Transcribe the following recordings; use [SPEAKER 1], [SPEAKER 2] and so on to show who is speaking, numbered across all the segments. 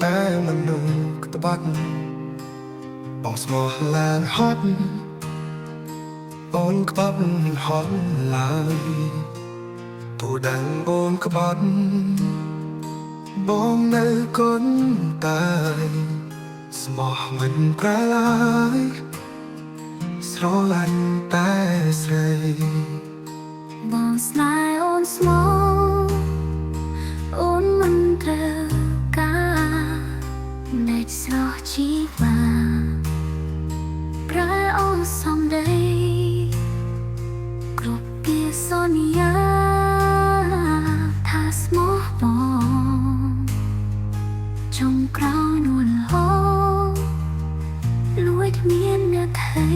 [SPEAKER 1] តែមនុស្សក្តបាត់បងស្មោះឡានហត់អូនក្បត់ហត់ឡើយពូដឹងអូនក្បត់បងនៅកូនតែស្មោះមិនប្រឡាយស្រឡាញ់តែស្រី
[SPEAKER 2] បងស្នេហ៍អូនស្មោះអូនមិនត្រូវការនៃស្រស់ជីវាប្រែអូនសំដីគ្រប់ពីសន្យាថាស្មោះបងចុងក្រោយនួនហោលួចមានអ្នកថៃ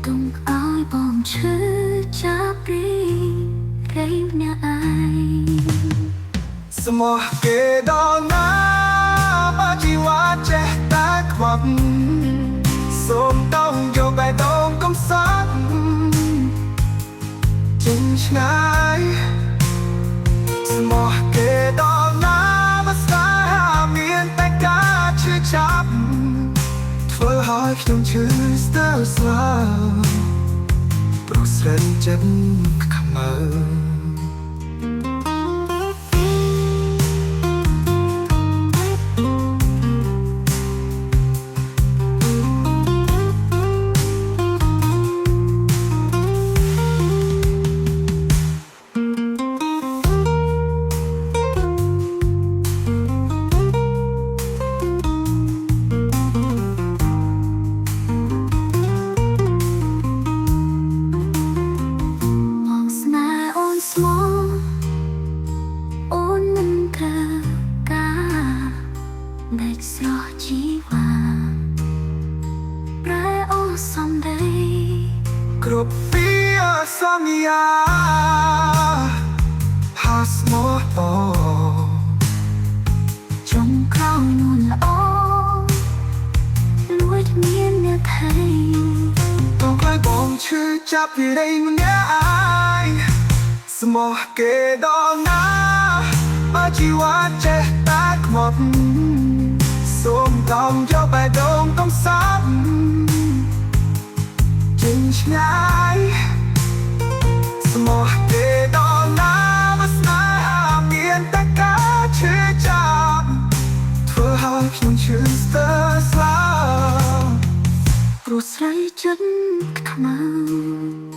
[SPEAKER 2] ទុំឲ្យបងឈឺចាប់រីរៃអ្នកឯង
[SPEAKER 1] ស្មោះគេដល់ណាបើជីវ៉ាចេះតែខ្វក់សូមต้องយកបេះដូងកំសត់ចេញឆ្ងាយស្មោះគេដល់ណាបើស្នេហាមានតែការឈឺចាប់ធ្វើឲ្យខ្ញុំឈឺស្ទើរស្លាប់ព្រោះស្រិនចិត្តខ្មៅ
[SPEAKER 2] ដែលស្រស់ជីវាប្រែអូនសំដី
[SPEAKER 1] គ្រប់ពីសន្យាហាស្មោះបង
[SPEAKER 2] ចុងក្រោយនួនល្អលួចមានអ្នកថៃ
[SPEAKER 1] ต้องឲ្យបងឈឺចាប់ពីរៃម្នាក់ឯងស្មោះគេដល់ណាបើជីវ៉ាចេះតែខ្មត់សូមต้องយកបេះដូងកំសត់ចេញឆ្ងាយស្មោះគេដល់ណាបើស្នេហាមានតែការឈឺចាប់ធ្វើឲ្យខ្ញុំឈឺស្ទើរស្លាប់
[SPEAKER 2] ព្រោះស្រីចិត្តខ្មៅ